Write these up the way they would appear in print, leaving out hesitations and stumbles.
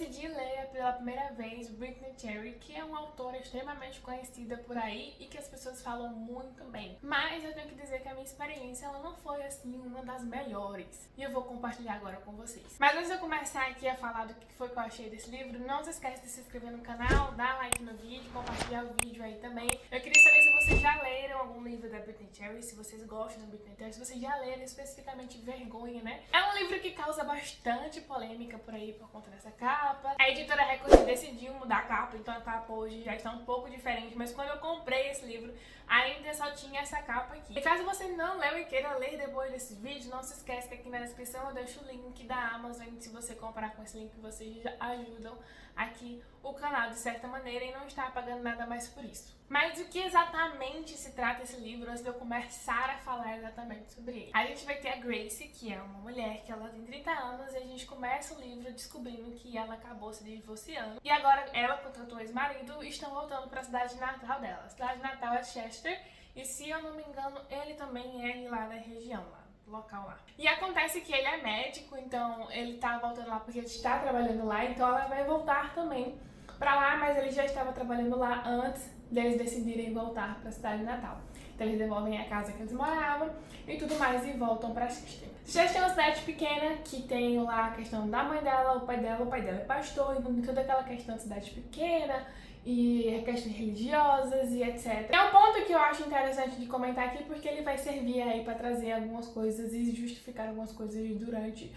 decidi ler pela primeira vez Brittany Cherry, que é uma autora extremamente conhecida por aí e que as pessoas falam muito bem. Mas eu tenho que dizer que a minha experiência ela não foi assim uma das melhores. E eu vou compartilhar agora com vocês. Mas antes de eu começar aqui a falar do que foi que eu achei desse livro, não se esquece de se inscrever no canal, dar like no vídeo, compartilhar o vídeo aí também. Eu queria saber se vocês já leram algum livro da Brittany Cherry, se vocês gostam da Brittany Cherry, se vocês já leram especificamente Vergonha, né? É um livro que causa bastante polêmica por aí por conta dessa capa. A editora Record decidiu mudar a capa, então a capa hoje já está um pouco diferente, mas quando eu comprei esse livro, ainda só tinha essa capa aqui. E caso você não leu e queira ler depois desse vídeo, não se esquece que aqui na descrição eu deixo o link da Amazon, e se você comprar com esse link, vocês ajudam aqui o canal de certa maneira e não está pagando nada mais por isso. Mas do que exatamente se trata esse livro, antes de eu começar a falar exatamente sobre ele? A gente vai ter a Grace, que é uma mulher que ela tem 30 anos, e a gente começa o livro descobrindo que ela acabou se divorciando. E agora ela, contratou o ex-marido, estão voltando para a cidade natal dela. A cidade natal é Chester, e se eu não me engano, ele também é lá da região, lá. Local lá. E acontece que ele é médico, então ele tá voltando lá porque ele está trabalhando lá, então ela vai voltar também pra lá, mas ele já estava trabalhando lá antes deles decidirem voltar pra cidade natal. Então eles devolvem a casa que eles moravam e tudo mais e voltam pra Chester. Chester é uma cidade pequena que tem lá a questão da mãe dela, o pai dela é pastor, e toda aquela questão de cidade pequena e questões religiosas e etc. É um ponto que eu acho interessante de comentar aqui porque ele vai servir aí para trazer algumas coisas e justificar algumas coisas durante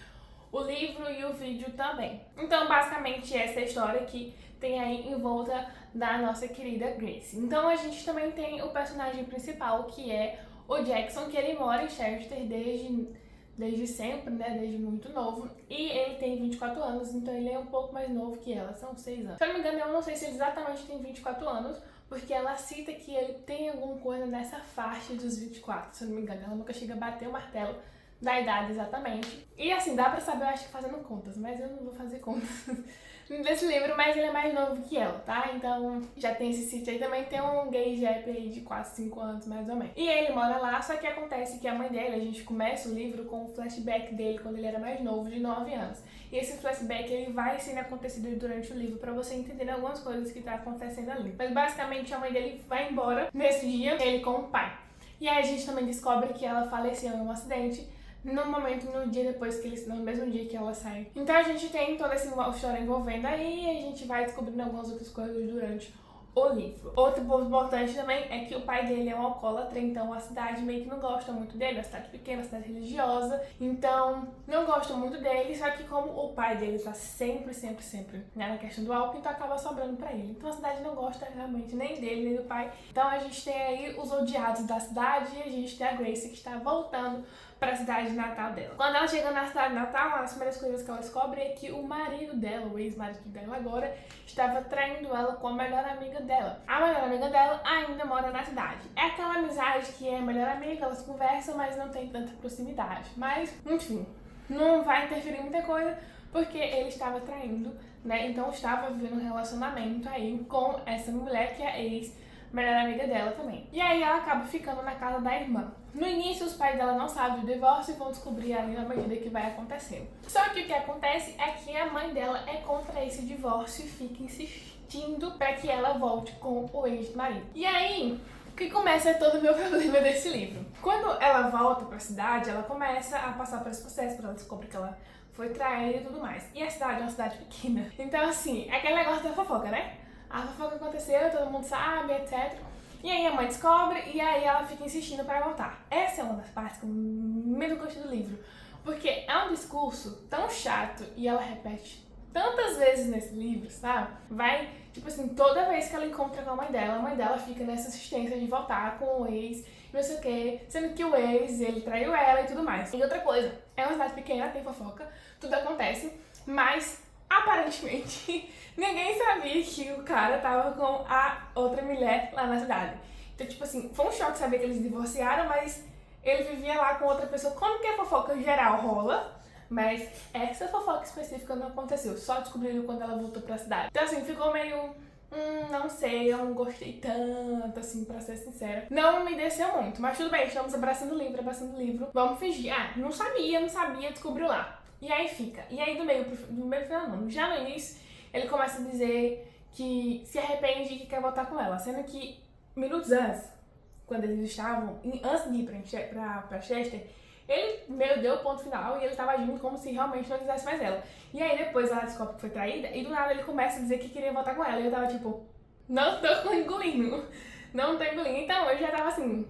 o livro e o vídeo também. Então, basicamente, essa é a história que tem aí em volta da nossa querida Grace. Então, a gente também tem o personagem principal, que é o Jackson, que ele mora em Chester desde sempre, né, desde muito novo, e ele tem 24 anos, então ele é um pouco mais novo que ela, são 6 anos. Se eu não me engano, eu não sei se ele exatamente tem 24 anos, porque ela cita que ele tem alguma coisa nessa faixa dos 24, se eu não me engano, ela nunca chega a bater o martelo da idade exatamente. E assim, dá pra saber, eu acho que fazendo contas, mas eu não vou fazer contas desse livro, mas ele é mais novo que ela, tá? Então já tem esse sítio aí, também tem um gay gap aí de quase 5 anos, mais ou menos. E ele mora lá, só que acontece que a mãe dele, a gente começa o livro com um flashback dele quando ele era mais novo, de 9 anos. E esse flashback, ele vai sendo acontecido durante o livro pra você entender algumas coisas que tá acontecendo ali. Mas basicamente a mãe dele vai embora nesse dia, ele com o pai. E aí a gente também descobre que ela faleceu em um acidente, no dia depois que eles, no mesmo dia que ela sai. Então a gente tem toda essa história envolvendo aí e a gente vai descobrindo algumas outras coisas durante o livro. Outro ponto importante também é que o pai dele é um alcoólatra, então a cidade meio que não gosta muito dele, é uma cidade pequena, uma cidade religiosa, então não gosta muito dele, só que como o pai dele tá sempre, né, na questão do álcool, então acaba sobrando pra ele. Então a cidade não gosta realmente nem dele, nem do pai. Então a gente tem aí os odiados da cidade e a gente tem a Grace que está voltando pra cidade natal dela. Quando ela chega na cidade natal, uma das primeiras coisas que ela descobre é que o marido dela, o ex-marido dela agora, estava traindo ela com a melhor amiga dela. A melhor amiga dela ainda mora na cidade. É aquela amizade que é melhor amiga, elas conversam, mas não tem tanta proximidade. Mas, enfim, não vai interferir muita coisa, porque ele estava traindo, né? Então estava vivendo um relacionamento aí com essa mulher que é a ex-melhor amiga dela também. E aí ela acaba ficando na casa da irmã. No início, os pais dela não sabem do divórcio e vão descobrir ali na medida que vai acontecendo. Só que o que acontece é que a mãe dela é contra esse divórcio e fica insistindo para que ela volte com o ex-marido. E aí que começa todo o meu problema desse livro. Quando ela volta para a cidade, ela começa a passar por esse processo, porque ela descobre que ela foi traída e tudo mais. E a cidade é uma cidade pequena. Então, assim, é aquele negócio da fofoca, né? A fofoca aconteceu, todo mundo sabe, etc. E aí a mãe descobre e aí ela fica insistindo para voltar. Essa é uma das partes que eu menos gosto do livro, porque é um discurso tão chato e ela repete tantas vezes nesse livro, sabe? Vai, tipo assim, toda vez que ela encontra com a mãe dela fica nessa insistência de voltar com o ex, não sei o que, sendo que o ex, ele traiu ela e tudo mais. E outra coisa, é uma cidade pequena, tem fofoca, tudo acontece, mas aparentemente ninguém sabia que o cara tava com a outra mulher lá na cidade. Então, tipo assim, foi um choque saber que eles se divorciaram, mas ele vivia lá com outra pessoa. Como que a fofoca geral rola, mas essa fofoca específica não aconteceu. Só descobriram quando ela voltou pra cidade. Então, assim, ficou meio... não sei, eu não gostei tanto, assim, pra ser sincera. Não me desceu muito, mas tudo bem, estamos abraçando o livro. Vamos fingir. Ah, não sabia, descobriu lá. E aí fica. E aí do meio pro final não. Já no início, ele começa a dizer que se arrepende e que quer voltar com ela, sendo que minutos antes, quando eles estavam, antes de ir pra Chester, ele meio deu o ponto final e ele tava agindo como se realmente não quisesse mais ela. E aí depois ela descobre que foi traída e do nada ele começa a dizer que queria voltar com ela. E eu tava tipo, não tô engolindo, não tô engolindo. Então eu já tava assim,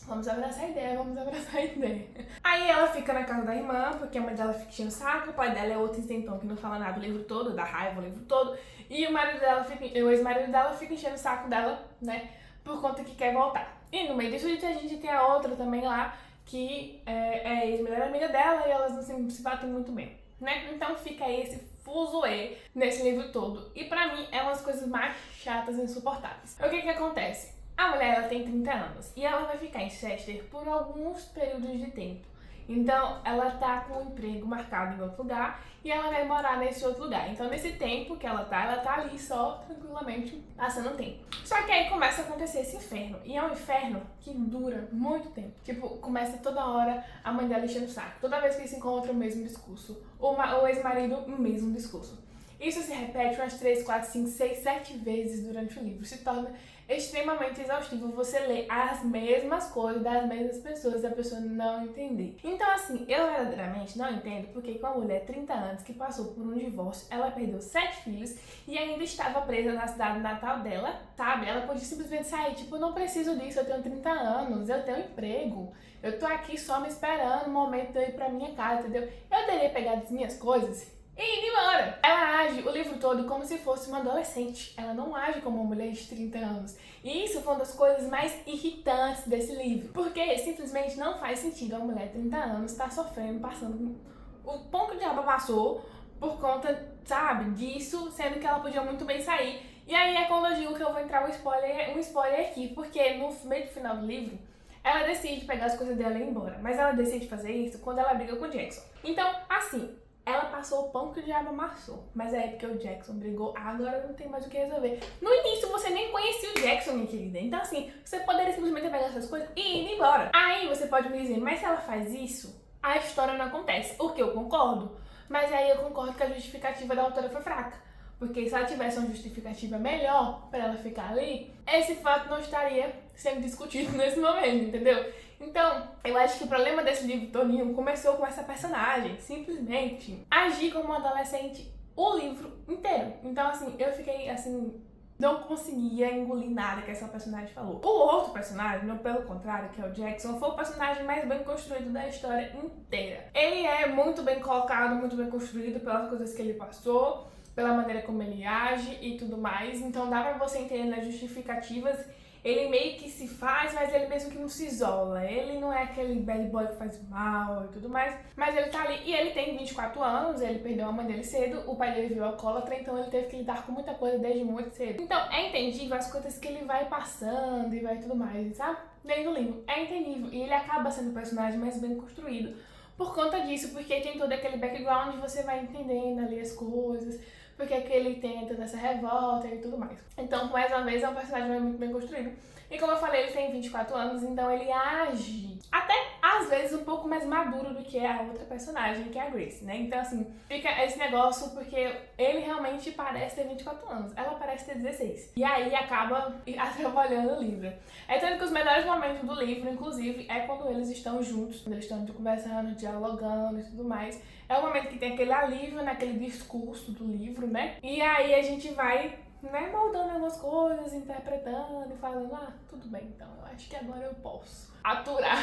vamos abraçar a ideia, vamos abraçar a ideia. Aí ela fica na casa da irmã, porque a mãe dela fica enchendo o saco, o pai dela é outro isentão que não fala nada o livro todo, dá raiva o livro todo. E o ex-marido dela fica enchendo o saco dela, né, por conta que quer voltar. E no meio disso a gente tem a outra também lá, que é ex-melhor amiga dela e elas assim, se batem muito bem, né? Então fica aí esse fuzuê nesse livro todo. E pra mim é uma das coisas mais chatas e insuportáveis. O que acontece? A mulher ela tem 30 anos e ela vai ficar em Chester por alguns períodos de tempo. Então ela tá com um emprego marcado em outro lugar e ela vai morar nesse outro lugar. Então nesse tempo que ela tá ali só tranquilamente passando o tempo. Só que aí começa a acontecer esse inferno. E é um inferno que dura muito tempo. Tipo, começa toda hora a mãe dela enchendo o saco. Toda vez que eles se encontram o mesmo discurso. O ex-marido o mesmo discurso. Isso se repete umas 3, 4, 5, 6, 7 vezes durante o livro. Se torna extremamente exaustivo você ler as mesmas coisas das mesmas pessoas e a pessoa não entender. Então assim, eu verdadeiramente não entendo porque com a mulher 30 anos que passou por um divórcio, ela perdeu 7 filhos e ainda estava presa na cidade natal dela, sabe? Ela podia simplesmente sair, tipo, eu não preciso disso, eu tenho 30 anos, eu tenho emprego, eu tô aqui só me esperando o momento de eu ir pra minha casa, entendeu? Eu teria pegado as minhas coisas e indo embora. Ela age o livro todo como se fosse uma adolescente. Ela não age como uma mulher de 30 anos. E isso foi uma das coisas mais irritantes desse livro. Porque simplesmente não faz sentido a mulher de 30 anos estar sofrendo, passando o pão que o diabo passou por conta, sabe, disso, sendo que ela podia muito bem sair. E aí é quando eu digo que eu vou entrar um spoiler aqui, porque no meio do final do livro, ela decide pegar as coisas dela e ir embora. Mas ela decide fazer isso quando ela briga com o Jackson. Então, assim, ela passou o pão que o diabo amassou. Mas é porque o Jackson brigou, agora não tem mais o que resolver. No início você nem conhecia o Jackson, minha querida. Então assim, você poderia simplesmente pegar essas coisas e ir embora. Aí você pode me dizer, mas se ela faz isso, a história não acontece. O que eu concordo. Mas aí eu concordo que a justificativa da autora foi fraca. Porque se ela tivesse uma justificativa melhor pra ela ficar ali, esse fato não estaria sendo discutido nesse momento, entendeu? Então, eu acho que o problema desse livro todinho começou com essa personagem simplesmente agir como uma adolescente o livro inteiro. Então, assim, eu fiquei, assim, não conseguia engolir nada que essa personagem falou. O outro personagem, não, pelo contrário, que é o Jackson, foi o personagem mais bem construído da história inteira. Ele é muito bem colocado, muito bem construído pelas coisas que ele passou, pela maneira como ele age e tudo mais. Então dá pra você entender nas justificativas. Ele meio que se faz, mas ele mesmo que não se isola. Ele não é aquele bad boy que faz mal e tudo mais. Mas ele tá ali e ele tem 24 anos, ele perdeu a mãe dele cedo, o pai dele virou alcoólatra, então ele teve que lidar com muita coisa desde muito cedo. Então é entendível as coisas que ele vai passando e vai tudo mais, sabe? Dentro do livro. É entendível. E ele acaba sendo o personagem mais bem construído por conta disso, porque tem todo aquele background, você vai entendendo ali as coisas, porque que ele tem toda essa revolta e tudo mais. Então, mais uma vez, é um personagem muito bem construído. E como eu falei, ele tem 24 anos, então ele age até, às vezes, um pouco mais maduro do que a outra personagem, que é a Grace, né? Então, assim, fica esse negócio porque ele realmente parece ter 24 anos, ela parece ter 16. E aí acaba atrapalhando o livro. É tanto que os melhores momentos do livro, inclusive, é quando eles estão juntos, quando eles estão conversando, dialogando e tudo mais. É o momento que tem aquele alívio naquele discurso do livro, né? E aí a gente vai, né, moldando algumas coisas, interpretando e falando, ah, tudo bem, então eu acho que agora eu posso aturar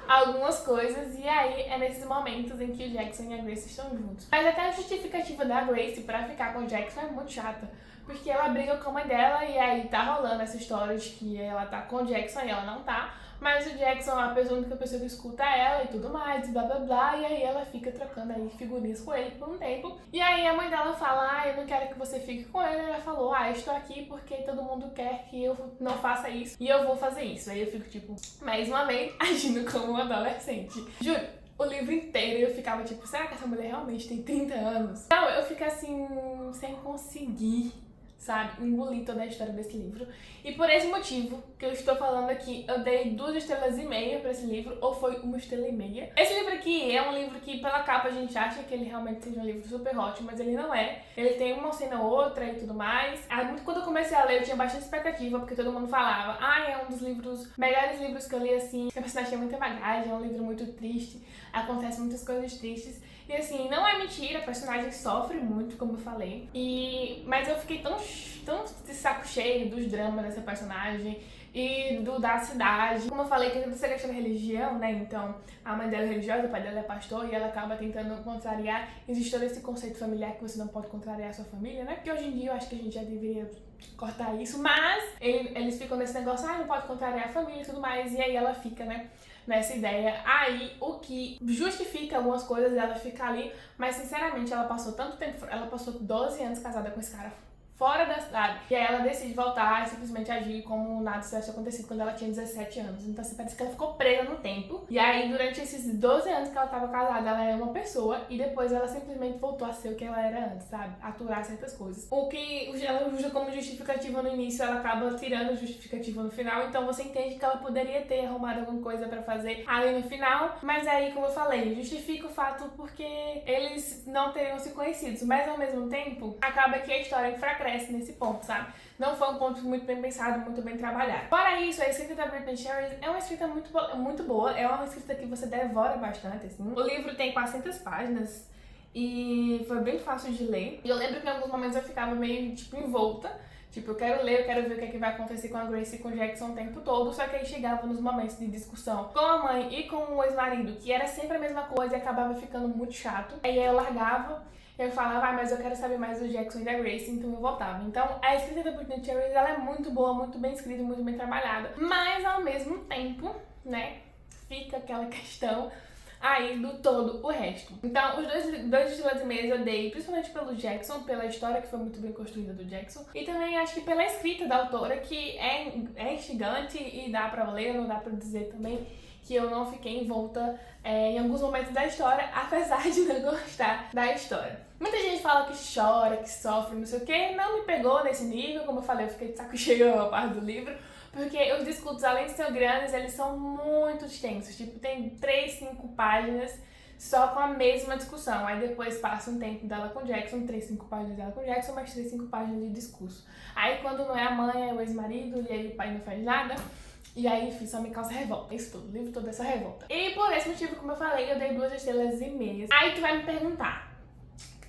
algumas coisas. E aí é nesses momentos em que o Jackson e a Grace estão juntos. Mas até a justificativa da Grace pra ficar com o Jackson é muito chata, porque ela briga com a mãe dela e aí tá rolando essa história de que ela tá com o Jackson e ela não tá. Mas o Jackson, a única pessoa que escuta ela e tudo mais, blá blá blá, e aí ela fica trocando aí figurinhas com ele por um tempo. E aí a mãe dela fala, ah, eu não quero que você fique com ele. Ela falou, ah, eu estou aqui porque todo mundo quer que eu não faça isso e eu vou fazer isso. Aí eu fico tipo, mais uma vez, agindo como uma adolescente. Juro, o livro inteiro eu ficava tipo, será que essa mulher realmente tem 30 anos? Então eu fico assim, sem conseguir sabe? Engoli toda a história desse livro. E por esse motivo que eu estou falando aqui, eu dei 2,5 estrelas pra esse livro, ou foi 1,5 estrelas. Esse livro aqui é um livro que, pela capa, a gente acha que ele realmente seja um livro super hot, mas ele não é. Ele tem uma cena ou outra e tudo mais. Quando eu comecei a ler, eu tinha bastante expectativa, porque todo mundo falava, é um dos melhores livros que eu li, assim, que a personagem tem muita bagagem, é um livro muito triste, acontecem muitas coisas tristes. E assim, não é mentira, a personagem sofre muito, como eu falei. Mas eu fiquei tão de saco cheio dos dramas dessa personagem e da cidade. Como eu falei, que você gosta da religião, né? Então, a mãe dela é religiosa, o pai dela é pastor, e ela acaba tentando contrariar. Existe todo esse conceito familiar que você não pode contrariar a sua família, né? Porque hoje em dia eu acho que a gente já deveria cortar isso, mas eles ficam nesse negócio, não pode contrariar a família e tudo mais, e aí ela fica, né, nessa ideia. Aí, o que justifica algumas coisas dela ficar ali, mas sinceramente, ela passou tanto tempo, ela passou 12 anos casada com esse cara fora da cidade. E aí ela decide voltar e simplesmente agir como nada tivesse acontecido quando ela tinha 17 anos. Então assim, parece que ela ficou presa no tempo. E aí durante esses 12 anos que ela tava casada, ela era uma pessoa e depois ela simplesmente voltou a ser o que ela era antes, sabe? Aturar certas coisas. O que ela usa como justificativa no início, ela acaba tirando justificativa no final. Então você entende que ela poderia ter arrumado alguma coisa pra fazer ali no final. Mas aí, como eu falei, justifica o fato porque eles não teriam se conhecidos. Mas ao mesmo tempo, acaba que a história enfraquece nesse ponto, sabe? Não foi um ponto muito bem pensado, muito bem trabalhado. Fora isso, a escrita da Brittany Sherry é uma escrita muito boa, é uma escrita que você devora bastante, assim. O livro tem 400 páginas e foi bem fácil de ler. E eu lembro que em alguns momentos eu ficava meio, envolta. Tipo, eu quero ler, eu quero ver o que vai acontecer com a Grace e com o Jackson o tempo todo, só que aí chegava nos momentos de discussão com a mãe e com o ex-marido, que era sempre a mesma coisa e acabava ficando muito chato. Aí eu largava, eu falava, mas eu quero saber mais do Jackson e da Grace, então eu voltava. Então, a escrita da Brittany Sherry, ela é muito boa, muito bem escrita, muito bem trabalhada, mas ao mesmo tempo, né, fica aquela questão aí do todo o resto. Então, os 2,5 eu dei, principalmente pelo Jackson, pela história que foi muito bem construída do Jackson, e também acho que pela escrita da autora, que é instigante e dá pra ler, não dá pra dizer também que eu não fiquei envolta em alguns momentos da história, apesar de não gostar da história. Muita gente fala que chora, que sofre, não sei o que, não me pegou nesse nível, como eu falei, eu fiquei de saco cheio a parte do livro, porque os discursos, além de ser grandes, eles são muito extensos, tipo, tem 3, 5 páginas só com a mesma discussão, aí depois passa um tempo dela com o Jackson, 3, 5 páginas dela com o Jackson, mais 3, 5 páginas de discurso. Aí quando não é a mãe, é o ex-marido, e aí o pai não faz nada. E aí, enfim, só me causa revolta. Isso tudo, o livro todo essa revolta. E por esse motivo, como eu falei, eu dei 2,5 estrelas. Aí tu vai me perguntar,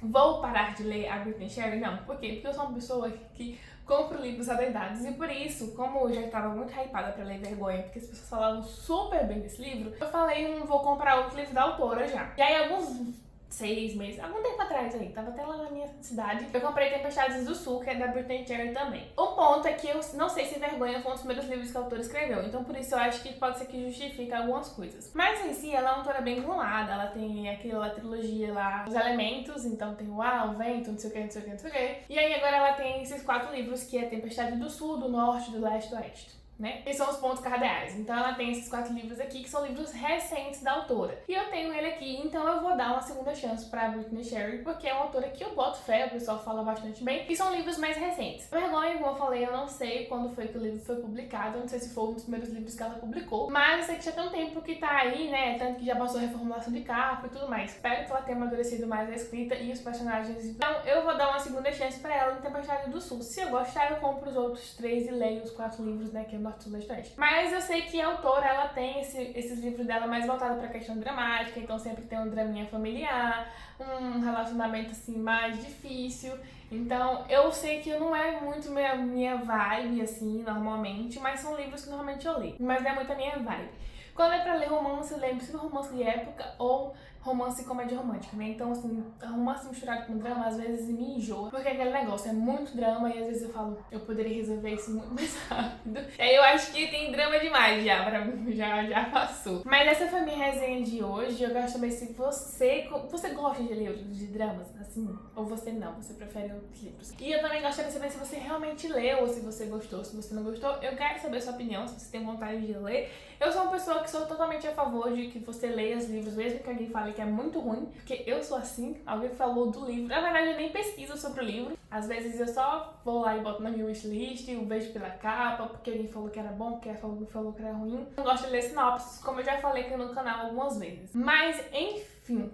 vou parar de ler a Brittany Sherry? Não. Por quê? Porque eu sou uma pessoa que compro livros adoidados. E por isso, como eu já estava muito hypada pra ler Vergonha, porque as pessoas falavam super bem desse livro, eu falei, vou comprar outro livro da autora já. E aí, alguns 6 meses, algum tempo atrás aí, tava até lá na minha cidade, eu comprei Tempestades do Sul, que é da Brittany Sherry também. O ponto é que eu não sei se Vergonha foi um dos primeiros livros que a autora escreveu, então por isso eu acho que pode ser que justifique algumas coisas. Mas em si, ela é uma autora bem enrolada, ela tem aquela trilogia lá, Os Elementos, então tem o ar, o vento, não sei o que, não sei o que, não sei o que. E aí agora ela tem esses 4 livros, que é Tempestade do Sul, do Norte, do Leste e do Oeste, né? E são os pontos cardeais. Então ela tem esses 4 livros aqui, que são livros recentes da autora. E eu tenho ele aqui, então eu vou dar uma segunda chance pra Brittany Sherry, porque é uma autora que eu boto fé, o pessoal fala bastante bem, e são livros mais recentes. Vergonha, como eu falei, eu não sei quando foi que o livro foi publicado, eu não sei se foi um dos primeiros livros que ela publicou, mas eu sei que já tem um tempo que tá aí, né? Tanto que já passou a reformulação de capa e tudo mais. Espero que ela tenha amadurecido mais a escrita e os personagens. Então eu vou dar uma segunda chance pra ela no Tempestade do Sul. Se eu gostar, eu compro os outros 3 e leio os 4 livros, né? Que é Norte, Sul, Leste, Oeste. Mas eu sei que a autora, ela tem esses livros dela mais voltados pra questão dramática, então sempre tem um draminha familiar, um relacionamento assim mais difícil. Então eu sei que não é muito minha vibe, assim, normalmente, mas são livros que normalmente eu leio. Mas não é muito a minha vibe. Quando é pra ler romance, eu leio sempre romance de época ou romance e comédia romântica, né? Então, assim, romance misturado com drama, às vezes me enjoa. Porque aquele negócio é muito drama e às vezes eu falo, eu poderia resolver isso muito mais rápido. E aí eu acho que tem drama demais já, pra mim, já passou. Mas essa foi a minha resenha de hoje. Eu quero saber se você gosta de ler livros de dramas, assim, ou você não, você prefere outros livros. E eu também gostaria de saber se você realmente leu, ou se você gostou, se você não gostou. Eu quero saber a sua opinião, se você tem vontade de ler. Eu sou uma pessoa que sou totalmente a favor de que você leia os livros, mesmo que alguém fale falei que é muito ruim, porque eu sou assim, alguém falou do livro. Na verdade, eu nem pesquiso sobre o livro. Às vezes eu só vou lá e boto na minha wishlist, eu vejo pela capa, porque alguém falou que era bom, porque alguém falou que era ruim. Não gosto de ler sinopses, como eu já falei aqui no canal algumas vezes. Mas, enfim,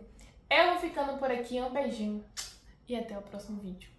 eu vou ficando por aqui. Um beijinho e até o próximo vídeo.